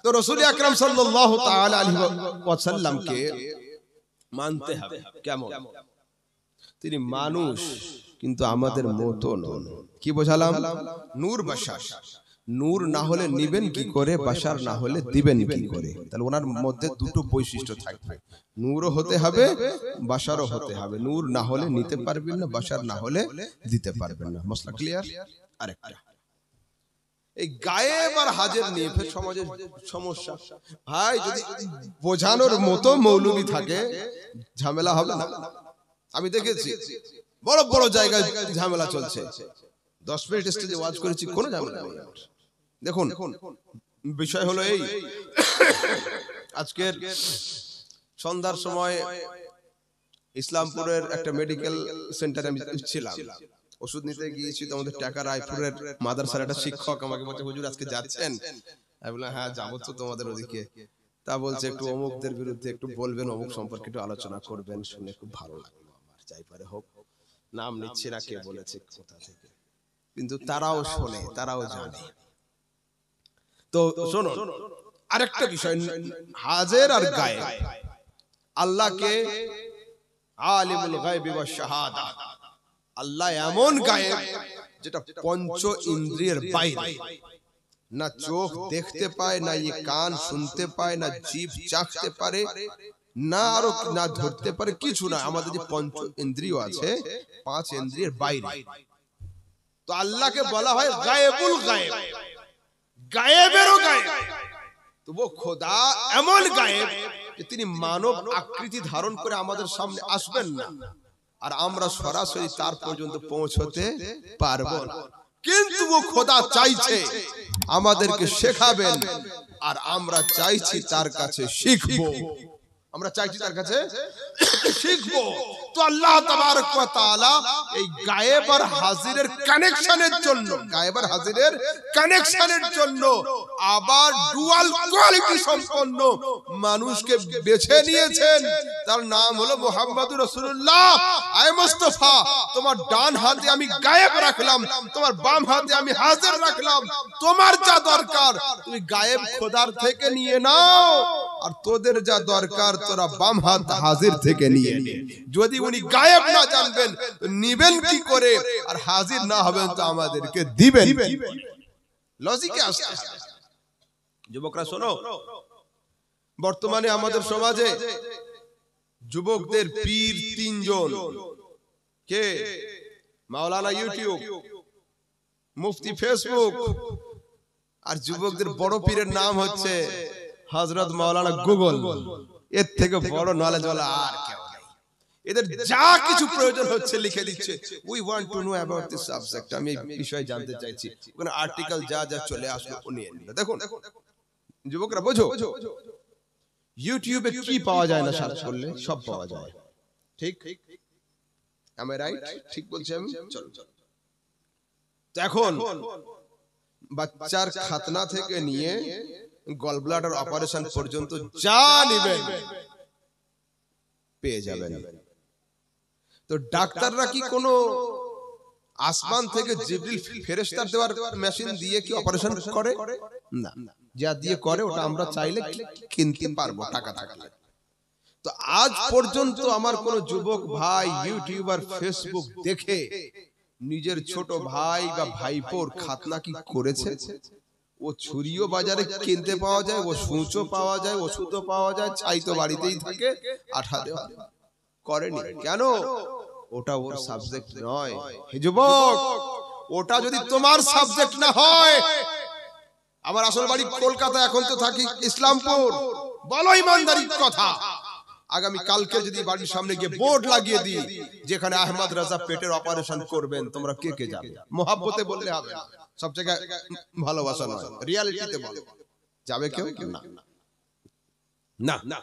তো রাসূল আকরাম সাল্লাল্লাহু তাআলা আলাইহি ওয়াসাল্লাম কে মানতে হবে কেমন? তিনি মানুষ কিন্তু আমাদের মতো নন। কি বোঝালাম? নূর বাশার, নূর না হলে নিবেন কি করে, বাশার না হলে দিবেন কি করে? তাহলে ওনার মধ্যে দুটো বৈশিষ্ট্য থাকবে, নূরও হতে হবে, বাশারও হতে হবে। নূর না হলে নিতে পারবেন না, বাশার না হলে দিতে পারবেন না। মসলা ক্লিয়ার? আরেকটা, এই গায়েব আর হাজির নিয়ে ফের সমাজের সমস্যা। ভাই যদি বোঝানোর মতো মৌলবী থাকে ঝামেলা হবে না। আমি দেখেছি বড় বড় জায়গায় ঝামেলা চলছে, 10 মিনিট স্টেজে ওয়াজ করেছি, কোনো ঝামেলা নেই। দেখুন বিষয় হলো এই, আজকের সন্ধ্যার সময় ইসলামপুরের একটা মেডিকেল সেন্টারে আমি ছিলাম, ওষুধ নিতে গিয়েছি। তো আমাদের টাকা রায়পুরের মাদ্রাসার একটা শিক্ষক আমাকে বলছে, হুজুর আজকে যাচ্ছেন? আমি বললাম হ্যাঁ যাবো তো তোমাদের ওদিকে। তা বলছে একটু অমুকদের বিরুদ্ধে একটু বলবেন, অমুক সম্পর্কে একটু আলোচনা করবেন। শুনে খুব ভালো লাগলো আমার, যাই পারে হোক, নাম নিচ্ছে না কে বলেছে কোথা থেকে, কিন্তু তারাও শোনে, তারাও জানে। তো শোনো আরেকটা বিষয়, হাজির আর গায়েব। আল্লাহকে আলিমুল গায়বি ওয়াশ শাহাদা, আল্লাহ এমন গায়েব যেটা পঞ্চ ইন্দ্রিয়ের বাইরে, না চোখ দেখতে পায়, না এই কান শুনতে পায়, না জিভ চাখতে পারে, না আরো না ধরতে পারে, কিছু না। আমাদের যে পঞ্চ ইন্দ্রিয় আছে, 5 ইন্দ্রিয়ের বাইরে। তো আল্লাহকে বলা হয় গায়েবুল গায়েব, গায়েবেরও গায়েব। তো ও খোদা এমন গায়েব যে তিনি মানব আকৃতি ধারণ করে আমাদের সামনে আসবেন না, আর আমরা সরাসরি তার পর্যন্ত পৌঁছতে পারবো না। কিন্তু ও খোদা চাইছে আমাদেরকে শেখাবেন, আর আমরা চাইছি তার কাছে শিখবো। আমরা চাইছি তার কাছে শিখবো। তো আল্লাহ তাবারক ওয়া তাআলা এই গায়েব আর হাজিরের কানেকশনের জন্য, গায়েব আর হাজিরের কানেকশনের জন্য আবার ডুয়াল কোয়ালিটি সম্পন্ন মানুষকে বেছে নিয়েছেন। তার নাম হলো মুহাম্মদুর রাসূলুল্লাহ। আয় মুস্তাফা, তোমার ডান হাতে আমি গায়েব রাখলাম, তোমার বাম হাতে আমি হাজির রাখলাম। তোমার যা দরকার তুমি গায়েব খোদার থেকে নিয়ে নাও, আর তোদের যা দরকার তোরা বাম হাত হাজির থেকে নিয়ে নে। যদি উনি গায়েব না জানবেন নিবেন কি করে, আর হাজির না হবেন তো আমাদেরকে দিবেন কি করে? লজিকে আসতে হবে। যুবকরা শোনো, বর্তমানে আমাদের সমাজে যুবকদের পীর 3 জন। কে? মাওলানা ইউটিউব, মুফতি ফেসবুক, আর যুবকদের বড় পীরের নাম হচ্ছে হযরত মাওলানা গুগল। এর থেকে বড় নলেজ ওয়ালা আর কেউ নেই। এদের যা কিছু প্রয়োজন হচ্ছে লিখে দিচ্ছে, we want to know about this subject, আমি এই বিষয়ে জানতে চাইছি। ওখানে আর্টিকেল যা যা চলে আসলো উনি নিল। দেখুন যুবকরা বোঝো, ইউটিউবে কি পাওয়া যায় না সার্চ করলে? সব পাওয়া যায়। ঠিক? am I right? ঠিক বলছি আমি? চলো তো এখন বাচ্চার খাতনা থেকে নিয়ে গল ব্লাডার অপারেশন পর্যন্ত যা নেবেন পেয়ে যাবেন। তো ডাক্তাররা কি কোনো আসমান থেকে জিবরিল ফেরেশতা দেওয়ার মেশিন দিয়ে কি অপারেশন করে? না, যা দিয়ে করে ওটা আমরা চাইলে কিনতে পারবো টাকা থাকলে। তো আজ পর্যন্ত আমার কোন যুবক ভাই ইউটিউবার ফেসবুক দেখে নিজের ছোট ভাই বা ভাইপোর খাতনা কি করেছে? ও ছুরিও বাজারে কিনতে পাওয়া যায়, ও সূচও পাওয়া যায়, ওষুধও পাওয়া যায়, ছাই তো বাড়িতেই থাকে, আঠা দেওয়া করেনি। কেন? ওটা ওর সাবজেক্ট নয়। হে যুবক, ওটা যদি তোমার সাবজেক্ট না হয়, আমার আসল বাড়ি কলকাতা, এখন তো থাকি ইসলামপুর, বলো ইমানদারির কথা। আগামী কালকে যদি বাড়ির সামনে গিয়ে বোর্ড লাগিয়ে দিই যেখানে আহমদ রাজা পেটের অপারেশন করবেন, তোমরা কে কে যাবে? মোহাব্বতে বললে হবে, সব জায়গায় ভালোবাসা নয়, রিয়ালিটিতে বলো। যাবে কেউ? না না।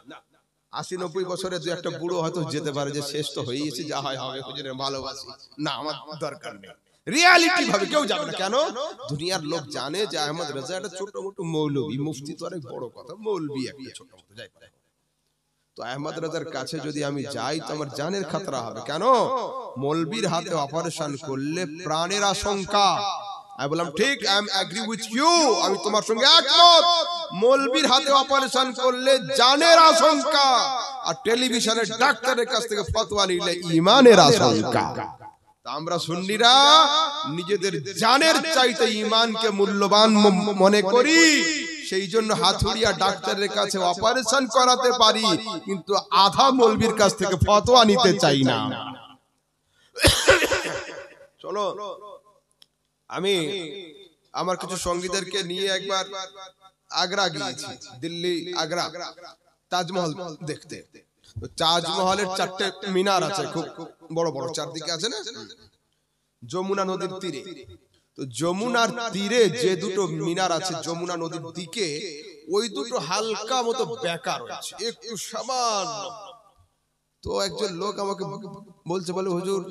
80-90 বছরের যে একটা বুড়ো হয়তো যেতে পারে, যে শেষ তো হয়ে গেছে, যা হয় হবে, হুজুরের ভালোবাসি না, আমার দরকার নেই। রিয়ালিটি ভাবে কেউ যাবে না। কেন? দুনিয়ার লোক জানে যে আহমদ রাজা একটা ছোট মোটো মৌলবী, মুফতি তো অনেক বড় কথা, মৌলবী একটা ছোট মোটো যাই। তো আহমদ রাজার কাছে যদি আমি যাই তো আমার জানের খতরা হবে। কেন? মৌলবীর হাতে অপারেশন করলে প্রাণের আশঙ্কা। আমি বললাম ঠিক, I am agree with you, আমি তোমার সঙ্গে একমত। মৌলবীর হাতে অপারেশন করলে জানের আশঙ্কা, আর টেলিভিশনের ডাক্তারের কাছ থেকে ফতোয়া নিলে ঈমানের আশঙ্কা। আমরা সুন্নিরা নিজেদের জানের চাইতে ঈমানকে মূল্যবান মনে করি, সেই জন্য হাতুড়িয়া ডাক্তারের কাছে অপারেশন করাতে পারি, কিন্তু আধা মৌলবীর কাছ থেকে ফতোয়া নিতে চাই না। চলো, আমি আমার কিছু সঙ্গীদেরকে নিয়ে একবার আগ্রা গিয়েছি, দিল্লি আগ্রা, তাজমহল দেখতে। তাজমহলের 4টে মিনার আছে, খুব বড় বড়, চারদিকে আছে না, যমুনা নদীর তীরে। তো যমুনার তীরে যে দুটো মিনার আছে যমুনা নদীর দিকে, ওই দুটো হালকা মতো বেকার রয়েছে, একটু সামান্য। তো একজন লোক আমাকে বলছে, বলে হুজুর,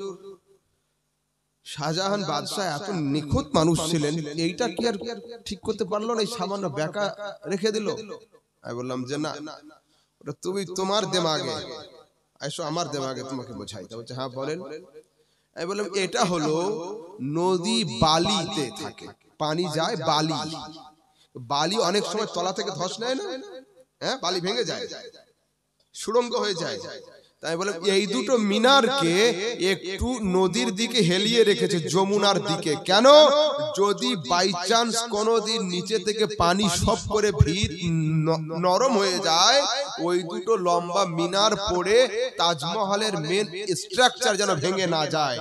শাহজাহান বাদশাহ এত নিখুঁত মানুষ ছিলেন, এইটা কি আর ঠিক করতে পারলো না, এই সামান্য বেকা রেখে দিল? আমি বললাম যে না, ওটা তুমি তোমার দিমাগে, এসো আমার দিমাগে তোমাকে বোঝাই। তা বলছে হ্যাঁ বলেন। আমি বললাম এটা হলো নদী বালিতে থাকে, পানি যায় বালি, বালি অনেক সময় তলা থেকে ধস নেয় না, হ্যাঁ, বালি ভেঙে যায়, সুড়ঙ্গ হয়ে যায়। তাই বলে এই দুটো মিনারকে একটু নদীর দিকে হেলিয়ে রেখেছে, যমুনার দিকে। কেন? যদি বাই চান্স কোনদিন নিচে থেকে পানি সব করে ভিত নরম হয়ে যায়, ওই দুটো লম্বা মিনার পড়ে তাজমহলের মেন স্ট্রাকচার যেন ভেঙে না যায়।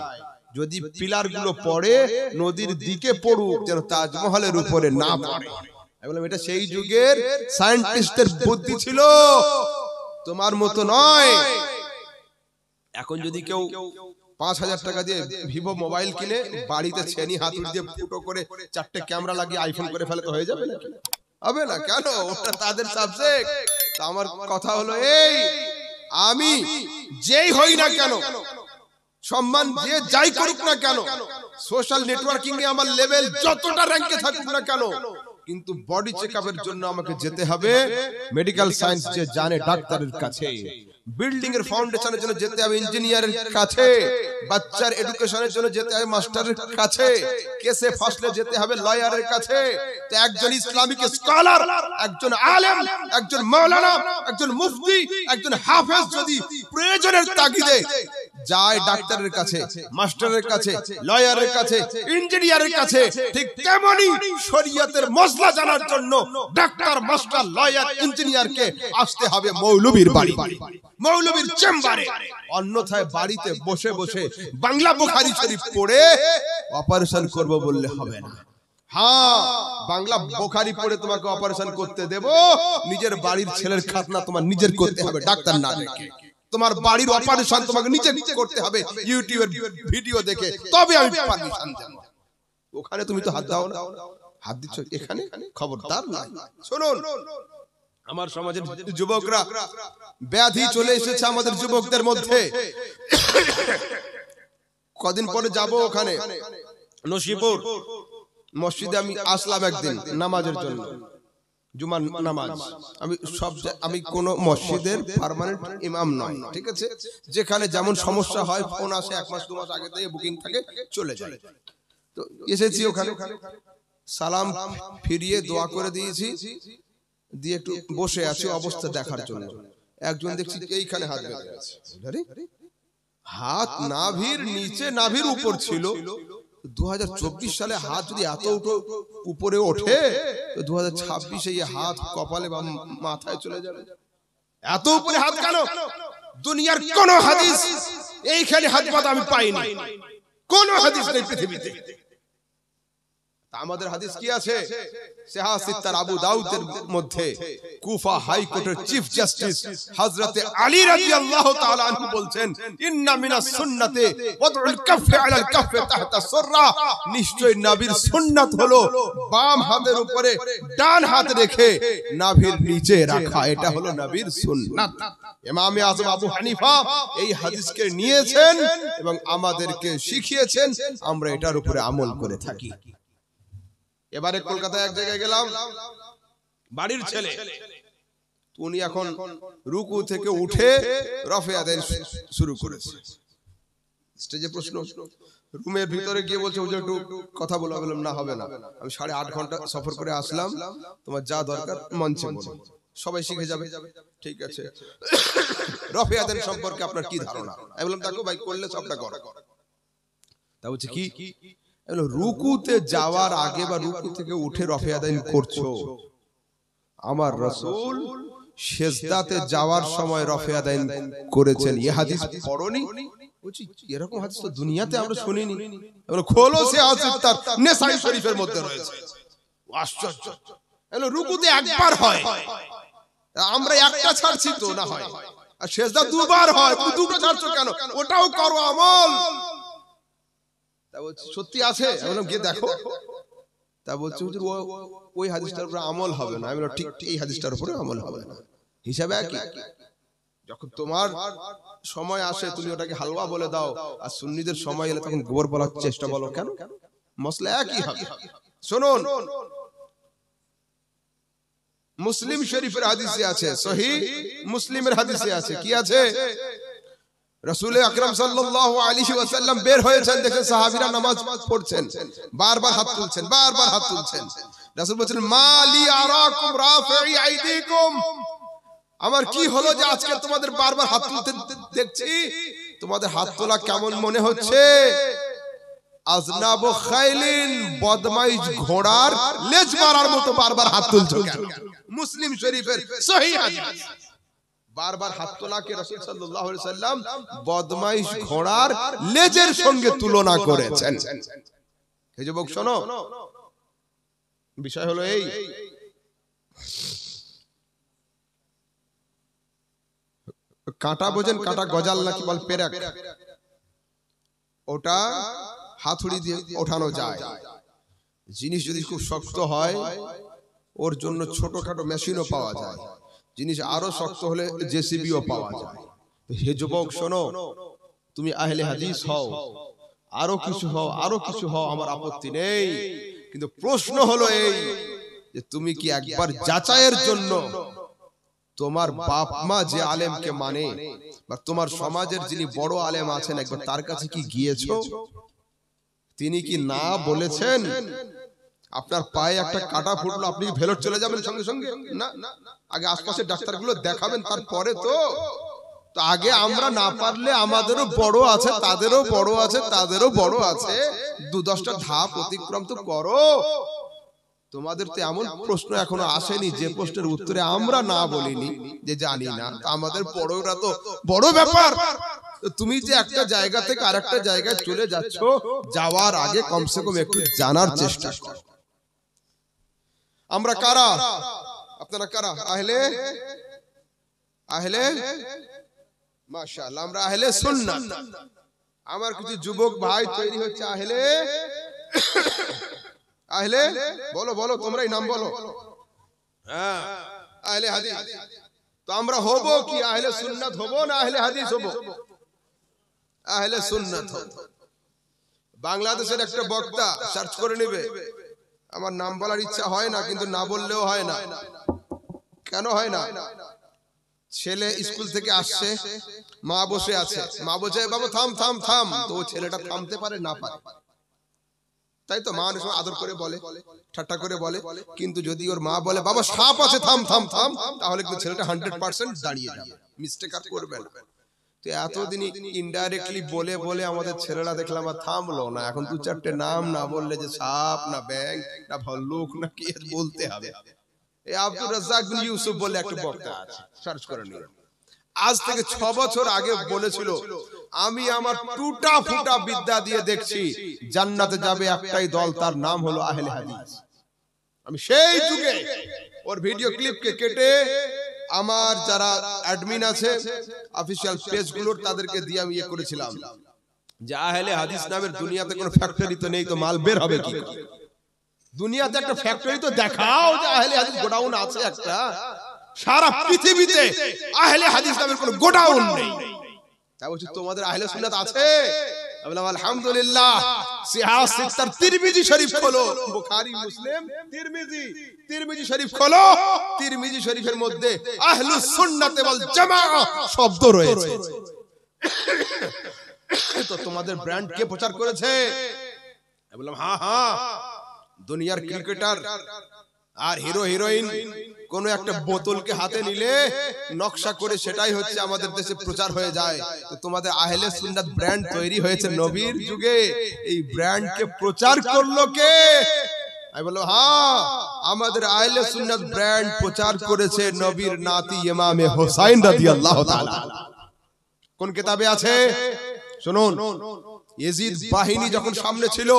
যদি পিলার গুলো পড়ে নদীর দিকে পড়ুক, যেন তাজমহলের উপরে না পড়ে। আমি বললাম এটা সেই যুগের সায়েন্টিস্টের বুদ্ধি ছিল, তোমার মতো নয়। এখন যদি কেউ 5,000 টাকা দিয়ে ভিভো মোবাইল কিনে বাড়িতে ছেনি হাতুড়ি দিয়ে ফুটো করে 4টে ক্যামেরা লাগিয়ে আইফোন করে ফেলে, তো হয়ে যাবে নাকি? হবে না। কেন? ওটা তাদের সাবজেক্ট। তো আমার কথা হলো এই, আমি যেই হই না কেন, সম্মান যে যাই করুক না কেন, সোশ্যাল নেটওয়ার্কিং এ আমার লেভেল যতটা র‍্যাঙ্কে থাকুক না কেন, কিন্তু বডি চেকআপের জন্য আমাকে যেতে হবে মেডিকেল সায়েন্স যে জানে ডাক্তারের কাছে, বিল্ডিং এর ফাউন্ডেশনের জন্য যেতে হবে ইঞ্জিনিয়ারের কাছে, বাচ্চার এডুকেশনের জন্য যেতে হবে মাস্টারের কাছে, কেসে ফাসলে যেতে হবে লয়ারের কাছে। তো একজন ইসলামিক স্কলার, একজন আলেম, একজন মাওলানা, একজন মুফতি, একজন হাফেজ যদি প্রয়োজনের তাগিদে যায় ডাক্তারের কাছে, মাস্টারের কাছে, লয়ারের কাছে, ইঞ্জিনিয়ারের কাছে, ঠিক তেমনি শরীয়তের মসলা জানার জন্য ডাক্তার, মাস্টার, লয়ার, ইঞ্জিনিয়ারকে আসতে হবে মৌলবীর বাড়ি, মৌলবীর চেম্বারে। অন্যথায় বাড়িতে বসে বসে বাংলা বুখারী শরীফ পড়ে অপারেশন করব বললে হবে না। হ্যাঁ, বাংলা বুখারী পড়ে তোমাকে অপারেশন করতে দেব, নিজের বাড়ির ছেলের খাতনা তোমার নিজের করতে হবে, ডাক্তার না দেখে। তোমার বাড়ির অপারেশন তোমাকে নিজে করতে হবে ইউটিউবের ভিডিও দেখে, তবে আমি পারমিশন দেব। ওখানে তুমি তো হাত দাও না, হাত দিচ্ছ এখানে, খবরদার না। শুনুন, আমার সমাজের যুবকরা, ব্যাধি চলে এসেছে আমাদের যুবকদের মধ্যে। কদিন পরে যাব ওখানে নসিপুর মসজিদে, আমি আসলাম একদিন নামাজের জন্য, জুমার নামাজ। আমি কোন মসজিদের পার্মানেন্ট ইমাম নয়, ঠিক আছে? যেখানে যেমন সমস্যা হয় ফোন আসে, 1 মাস 2 মাস আগে থেকে বুকিং থাকে, চলে যায়। তো এসেছি ওখানে, সালাম ফিরিয়ে দোয়া করে দিয়েছি, দিয়ে একটু বসে আছি অবস্থা দেখার জন্য। একজন দেখছি এইখানে হাত বেঁধে আছে, হাত নাভির নিচে, নাভির উপর ছিল। 2024 সালে হাত যদি এত উপরে ওঠে, তো 2026 এই হাত কপালে বা মাথায় চলে যাবে। এত উপরে হাত কেন? দুনিয়ার কোন হাদিস এইখানে হাত বাঁধা আমি পাইনি, কোন হাদিস নেই পৃথিবীতে। আমাদের হাদিস কি আছে? সিহাহ আবু দাউদের মধ্যে কুফা হাই কোর্টের চিফ জাস্টিস হযরত আলী রাদিয়াল্লাহু তাআলা আনহু বলছেন, ইন্না মিনাস সুন্নাতি ওয়াদউল কাফি আলাল কাফি তাহতা সুররা, নিশ্চয় নবীর সুন্নাত হলো বাম হাতের উপরে ডান হাত রেখে নাভির নিচে রাখা, এটা হলো নবীর সুন্নাত। ইমাম আযম আবু হানিফা এই হাদিসকে নিয়েছেন এবং আমাদেরকে শিখিয়েছেন, আমরা এটার উপরে আমল করে থাকি। এবারে কলকাতায় এক জায়গায় গেলাম, বাড়ির ছেলে, উনি এখন রুকু থেকে উঠে রফে আদায় শুরু করেছে। স্টেজে প্রশ্ন, রুমের ভিতরে গিয়ে বলছে হুজুর একটু কথা বলা, বললাম না হবে না, আমি 8.5 ঘন্টা সফর করে আসলাম, তোমার যা দরকার মঞ্চে বলো, সবাই শিখে যাবে। ঠিক আছে, রফে আদান সম্পর্কে আপনার কি ধারণা? আমি বললাম দেখো ভাই, করলে সবটা করো। তা বলছে কি? রুকুতে যাওয়ার আগে বা রুকু থেকে উঠে রফে আদান করছো, আমার রাসূল সিজদাতে যাওয়ার সময় রফে আদান করেছেন, এই হাদিস পড়োনি? বলছি এরকম হাদিস তো দুনিয়াতে আমরা শুনিনি। এগুলো খোলো, সে হাদিস তার নেসাই শরীফের মধ্যে রয়েছে। আশ্চর্য, এগুলো রুকুতে একবার হয়, আমরা একটা ছাড়ছি তো না হয়, আর সিজদা দুবার হয়, তুমি দুটো ছাড়ছো কেন? ওটাও করো আমল। তা বলছি সত্যি আছে? আমি বললাম গিয়ে দেখো। তা বলছে হুজুর ওই হাদিসটার উপরে আমল হবে না। আমি বললাম ঠিক, এই হাদিসটার উপরে আমল হবে না। হিসাবে একই। যখন তোমার সময় আসে তুমি ওটাকে হালুয়া বলে দাও, আর সুন্নিদের সময় এলে তখন গোবর বলার চেষ্টা বলো কেন? মসলা একই হবে। শুনুন, মুসলিম শরীফের হাদিসে আছে, সহিহ মুসলিমের হাদিসে আছে, কি আছে? রাসূল আকরাম সাল্লাল্লাহু আলাইহি ওয়াসাল্লাম বের হয়েছেন, দেখেন সাহাবীরা নামাজ পড়ছেন, বারবার হাত তুলছেন, বারবার হাত তুলছেন। রাসূল বলেছেন মালি আরাকুম রাফি'i আইদিকুম, আমার কি হলো যে আজকে তোমাদের বারবার হাত তুলতে দেখছি? তোমাদের হাত তোলা কেমন মনে হচ্ছে? আজনাবু খাইলিন, বদমাইশ ঘোড়ার লেজ মারার মতো বারবার হাত তুলছো কেন? মুসলিম শরীফের সহিহ হাদিস। বারবার হাত তোলাকে রাসূল সাল্লাল্লাহু আলাইহি সাল্লাম বদমাইশ ঘোড়ার লেজের সঙ্গে তুলনা করেছেন। এই যুবক শোনো, বিষয় হলো এই, কাঁটা বোঝেন, কাঁটা গজাল নাকি বল পেরেক, ওটা হাতুড়ি দিয়ে ওঠানো যায়। জিনিস যদি খুব শক্ত হয় ওর জন্য ছোটখাটো মেশিনও পাওয়া যায়, জিনিস আরো শক্ত হলে জেসিবিও পাওয়া যায়। হে যুবক শোনো, তুমি আহলে হাদিস হও, আরো কিছু হও, আরো কিছু হও, আমার আপত্তি নেই, কিন্তু প্রশ্ন হলো এই যে তুমি কি একবার যাচাইয়ের জন্য তোমার বাপ মা যে আলেমকে মানে বা তোমার সমাজের যিনি বড় আলেম আছেন একবার তার কাছে কি গিয়েছো? তিনি কি না বলেছেন আপনার পায়ে একটা কাটা ফুটলো আপনি কি ভেলোর চলে যাবেন সঙ্গে সঙ্গে? না, আগে আশপাশের ডাক্তারগুলো দেখাবেন, তারপরে তো। আগে আমরা না পারলে আমাদেরও বড় আছে, তাদেরও বড় আছে, তাদেরও বড় আছে, 2-10টা ধাপ অতিক্রম তো করো। তোমাদের তো এমন প্রশ্ন এখনো আসেনি যে প্রশ্নের উত্তরে আমরা না বলিনি যে জানি না। আমাদের বড়রা তো বড় ব্যাপার। তুমি যে একটা জায়গা থেকে আরেকটা জায়গায় চলে যাচ্ছ, যাওয়ার আগে কমসে কম একটু জানার চেষ্টা করো। আমরা কারা? আপনারা কারা? আহলে মাশাআল্লাহ, আমরা আহলে সুন্নাত। আমার কিছু যুবক ভাই তৈরি হচ্ছে আহলে বলো বলো, তোমরাই নাম বলো। হ্যাঁ, আহলে হাদিস। তো আমরা হব কি আহলে সুন্নাত হব না আহলে হাদিস হব? আহলে সুন্নাত হব। বাংলাদেশের একটা বক্তা সার্চ করে নেবে, আমার নাম বলার ইচ্ছা হয় না কিন্তু না বললেও হয় না। কেন হয় না? ছেলে স্কুল থেকে আসছে, মা বসে আছে, মা বলছে বাবা থাম থাম থাম, তো ছেলেটা থামতে পারে না পারে, তাই তো মা অনেক সময় আদর করে বলে, ঠাট্টা করে বলে, কিন্তু যদি ওর মা বলে বাবা সাপ আছে থাম থাম থাম, তাহলে কিন্তু ছেলেটা 100% দাঁড়িয়ে যাবে, মিস্টেক আর করবে না। তো এতদিন ইনডাইরেক্টলি বলে বলে আমাদের ছেলেরা দেখলাম আর থামলো না। এখন 2-4টে নাম না বললে যে সাপ না ব্যাঙ না ভাল্লুক না কি বলতে হবে। এই আব্দুর রাজ্জাক বিন ইউসুফ বলে একটা বক্তা আছে, সার্চ করে নিন। আজ থেকে 6 বছর আগে বলেছিল আমি আমার টুটা ফুটা বিদ্যা দিয়ে দেখছি জান্নাতে যাবে একটাই দল, তার নাম হলো আহলে হাদিস। আমি সেই যুগে ওর ভিডিও ক্লিপকে কেটে আমার যারা অ্যাডমিন আছে অফিশিয়াল পেজগুলোর তাদেরকে দিয়ে আমি ইয়ে করেছিলাম যে আহলে হাদিস নামের দুনিয়াতে কোনো ফ্যাক্টরি তো নেই, তো মাল বের হবে কি? দুনিয়াতে একটা ফ্যাক্টরি তো দেখাও যে আহলে হাদিস গোডাউন আছে একটা। সারা পৃথিবীতে আহলে হাদিস নামের কোনো গোডাউন নেই। তাই বলছি তোমাদের আহলে সুন্নাত আছে? আমি বললাম আলহামদুলিল্লাহ। সিহাহ সিত্তার তিরমিজি শরীফ খোলো, বুখারী মুসলিম তিরমিজি শরীফ খোলো, তিরমিজি শরীফের মধ্যে আহলুস সুন্নাত ওয়াল জামাআহ শব্দ রয়েছে। তো তোমাদের ব্র্যান্ড কে প্রচার করেছে? আমি বললাম হ্যাঁ হ্যাঁ, দুনিয়ার ক্রিকেটার আর হিরো হিরোইন কোন একটা বোতলকে হাতে নিলে নকশা করে সেটাই হচ্ছে আমাদের দেশে প্রচার হয়ে যায়। তো তোমাদের আহলে সুন্নাত ব্র্যান্ড তৈরি হয়েছে নবীর যুগে, এই ব্র্যান্ডকে প্রচার করলো কে? আমি বললাম হ্যাঁ, আমাদের আহলে সুন্নাত ব্র্যান্ড প্রচার করেছে নবীর নাতি ইমামে হোসাইন রাদিয়াল্লাহু তাআলা। কোন কিতাবে আছে শুনুন, ইয়াজিদ বাহিনী যখন সামনে ছিল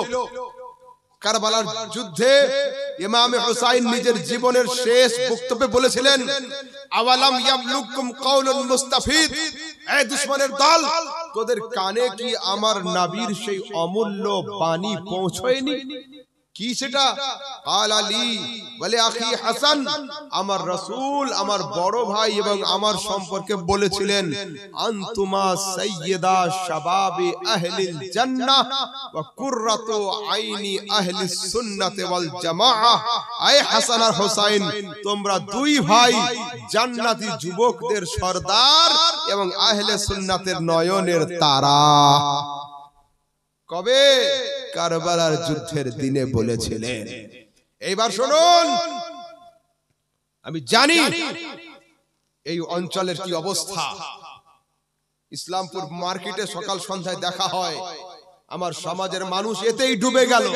কারবালার যুদ্ধে, ইমামে হোসাইন নিজের জীবনের শেষ বক্তব্যে বলেছিলেন, আওয়ালাম ইয়াবলুকুম কাউলুল মুস্তাফিদ, এই দুশমনের দল, তোদের কানে কি আমার নবীর সেই অমূল্য বাণী পৌঁছয়নি? কি সেটা? আলালি বলে আখি হাসান, আমার রাসূল আমার বড় ভাই এবং আমার সম্পর্কে বলেছিলেন, আনতুমা সাইয়্যিদা শাবাবি আহলিল জান্নাহ ওয়া কুররাতু আইনি আহলিস সুন্নাতি ওয়াল জামাআহ। আয় হাসান আর হোসাইন, তোমরা দুই ভাই জান্নাতি যুবকদের সর্দার এবং আহলে সুন্নাতের নয়নের তারা। কবে? কারবালার যুদ্ধের দিনে বলেছিলেন। এইবার শুনুন, আমি জানি এই অঞ্চলের কি অবস্থা। ইসলামপুর মার্কেটে সকাল সন্ধ্যায় দেখা হয়, আমার সমাজের মানুষ এতেই ডুবে গেল।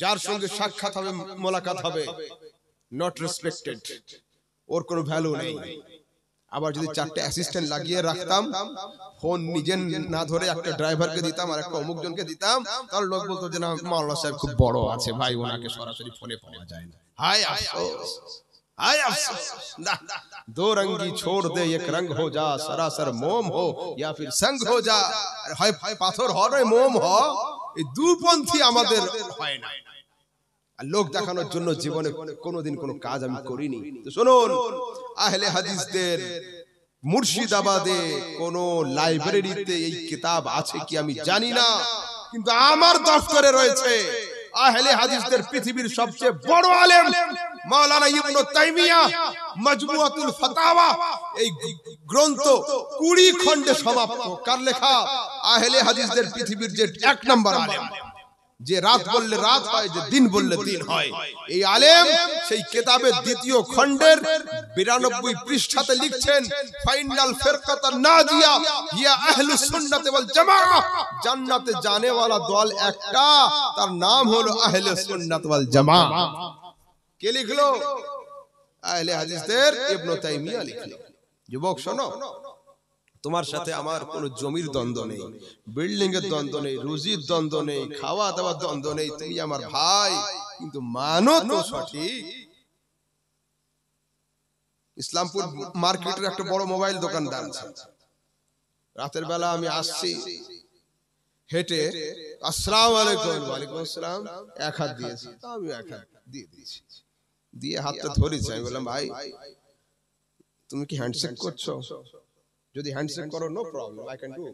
যার সঙ্গে সাক্ষাৎ হবে, মোলাকাত হবে, নট রেসপেক্টেড, ওর কোনো ভ্যালু নেই। আবার যদি চারটে অ্যাসিস্ট্যান্ট লাগিয়ে রাখতাম, ফোন নিজে না ধরে একটা ড্রাইভারকে দিতাম আর একটা অমুক জনকে দিতাম, তাহলে লোক বলতো যে না মাওলানা সাহেব খুব বড় আছে ভাই, ওনাকে সরাসরি ফোনে পাওয়া যায় না। হায় আফসোস, হায় আফসোস। না, দো রঙ্গি ছোড় দে, এক রঙ হো যা, সরাসর মোম হো ইয়া ফির সঙ্গ হো যা। হয় পাথর হ নয় মোম হ, এই দুপন্থী আমাদের হয় না। আর লোক দেখানোর জন্য জীবনে কোনোদিন কোনো কাজ আমি করিনি। তো শুনুন, আহলে হাদিসদের মুর্শিদাবাদে কোন লাইব্রেরিতে এই কিতাব আছে কি আমি জানি না, কিন্তু আমার দফতরে রয়েছে। আহলে হাদিসদের পৃথিবীর সবচেয়ে বড় আলেম মাওলানা ইবনে তাইমিয়া মাজমুআতুল ফাতাওয়া, এই গ্রন্থ 20 খণ্ডে সমাপ্ত। কার লেখা? আহলে হাদিসদের পৃথিবীর যে এক নাম্বার আলেম, যে রাত বললে রাত হয়, যে দিন বললে দিন হয়, এই আলেম সেই কিতাবের দ্বিতীয় খণ্ডের 92 পৃষ্ঠাতে লিখছেন, ফাইনাল ফিরকাতুন নাজিয়া হিয়া আহলুস সুন্নাত ওয়াল জামাআহ, জান্নাতে জানে ওয়ালা দল একটা, তার নাম হলো আহলে সুন্নাত ওয়াল জামাআহ। কে লিখলো? আহলে হাদিসদের ইবনে তাইমিয়া লিখলো। যুবক শোনো, তোমার সাথে আমার কোনো জমির দ্বন্দ্ব নেই, বিল্ডিং এর দ্বন্দ্ব নেই, রুজির দ্বন্দ্ব নেই, খাওয়া দাওয়ার দ্বন্দ্ব নেই, তুমি আমার ভাই, কিন্তু মানো তো সঠিক। ইসলামপুর মার্কেটের একটা বড় মোবাইল দোকানদার আছে। রাতের বেলা আমি আসছি হেঁটে, আসসালামু আলাইকুম, ওয়ালাইকুম আসসালাম, এক হাত দিয়েছি, আমি এক হাত দিয়ে দিয়েছি, দিয়ে হাতটা ধরেছি। আমি বললাম ভাই তুমি কি হ্যান্ডশেক করছো? যদি হ্যান্ডশেক করো no problem, I can do.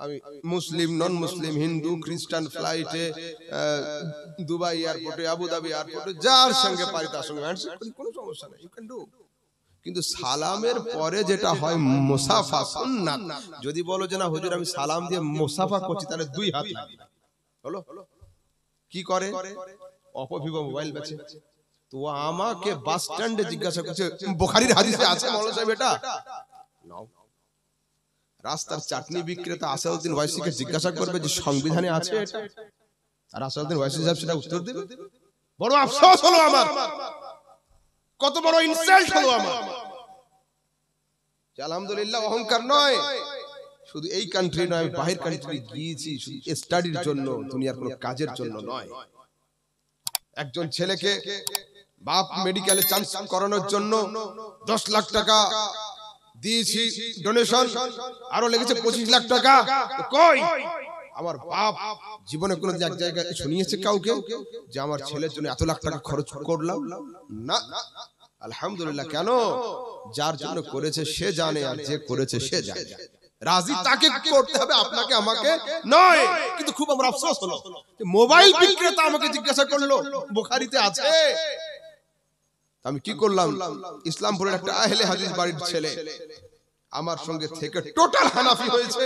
আমি মুসলিম, নন মুসলিম, হিন্দু, খ্রিস্টান, ফ্লাইটে, দুবাই এয়ারপোর্টে, আবুধাবি এয়ারপোর্টে, যার সঙ্গে পারি তার সঙ্গে হ্যান্ডশেক করি, কোনো সমস্যা নেই, ইউ ক্যান ডু। কিন্তু সালামের পরে যেটা হয় মুসাফা সুন্নাত, যদি বলো যে না হুজুর আমি সালাম দিয়ে মুসাফা করছি, তাহলে দুই হাত লাগবে। হলো কি করে? অপভিভ মোবাইল বেচে। তো আমাকে বাস স্ট্যান্ডে জিজ্ঞাসা করছে, বুখারীর হাদিসে আছে মাওলানা সাহেব এটা? রাস্তার চাটনি বিক্রেতা আসাদউদ্দিন ওয়াইসিকে জিজ্ঞাসা করবে যে সংবিধানে আছে এটা, আর আসাদউদ্দিন ওয়াইসি সাহেব সেটা উত্তর দেবে? বড় আফসোস হলো আমার, কত বড় ইনসাল্ট হলো আমার। আলহামদুলিল্লাহ, অহংকার নয়, শুধু এই কান্ট্রি নয়, আমি বাহির কান্ট্রি গিয়েছি শুধু স্টাডির জন্য, দুনিয়ার কোনো কাজের জন্য নয়। একজন ছেলেকে বাপ মেডিকেলে চান্স করানোর জন্য 10 লাখ টাকা দিয়েছি ডোনেশন, আরো লেগেছে 25 লাখ টাকা। কই আমার বাপ জীবনে কোনো এক জায়গায় শুনিয়েছে কাউকে যে আমার ছেলের জন্য এত লাখ টাকা খরচ করলাম? না। আলহামদুলিল্লাহ। কেন? যার জন্য করেছে সে জানে, আর যে করেছে সে জানে, রাজি তাকে করতে হবে, আপনাকে আমাকে নয়। কিন্তু খুব আমার আফসোস হলো যে মোবাইল বিক্রেতা আমাকে জিজ্ঞাসা করলো বুখারীতে আছে। আমি কি করলাম? ইসলামপুরের একটা আহলে হাদিস বাড়ির ছেলে আমার সঙ্গে থেকে টোটাল হানাফি হয়েছে,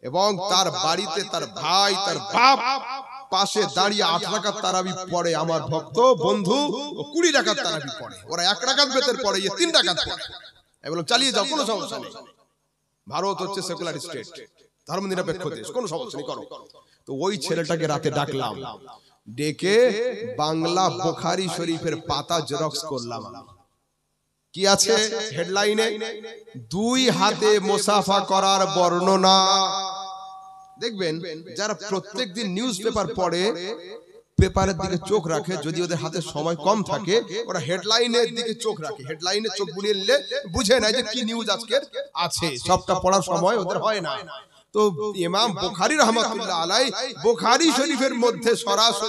এবং তার বাড়িতে তার ভাই তার বাপ পাশে দাঁড়িয়ে 8 রাকাত তারাবি পড়ে আমার ভক্ত বন্ধু, ও 20 রাকাত তারাবি পড়ে, ওরা 1 রাকাত বেতের পড়ে, এ 3 রাকাত পড়ে। আমি বললাম চালিয়ে যাও, কোনো সমস্যা নেই, ভারত হচ্ছে সেকুলার স্টেট, ধর্ম নিরপেক্ষ দেশ, কোনো সমস্যা নেই, করো। তো ওই ছেলেটাকে রাতে ডাকলাম, ডেকে বাংলা বুখারী শরীফের পাতা জেরক্স করলাম। কি আছে হেডলাইনে? 2 হাতে মুসাফা করার বর্ণনা। দেখবেন যারা প্রত্যেকদিন নিউজ পেপার পড়ে, পেপারের দিকে চোখ রাখে, যদি ওদের হাতে সময় কম থাকে ওরা হেডলাইনের দিকে চোখ রাখে, হেডলাইনে চোখ বুলিয়ে নিলে বুঝে নেয় যে কি নিউজ আজকের আছে, সবটা পড়ার সময় ওদের হয় না। তো ইমাম বুখারী রাহমাতুল্লাহ আলাইহি বুখারী শরীফের মধ্যে সরাসরি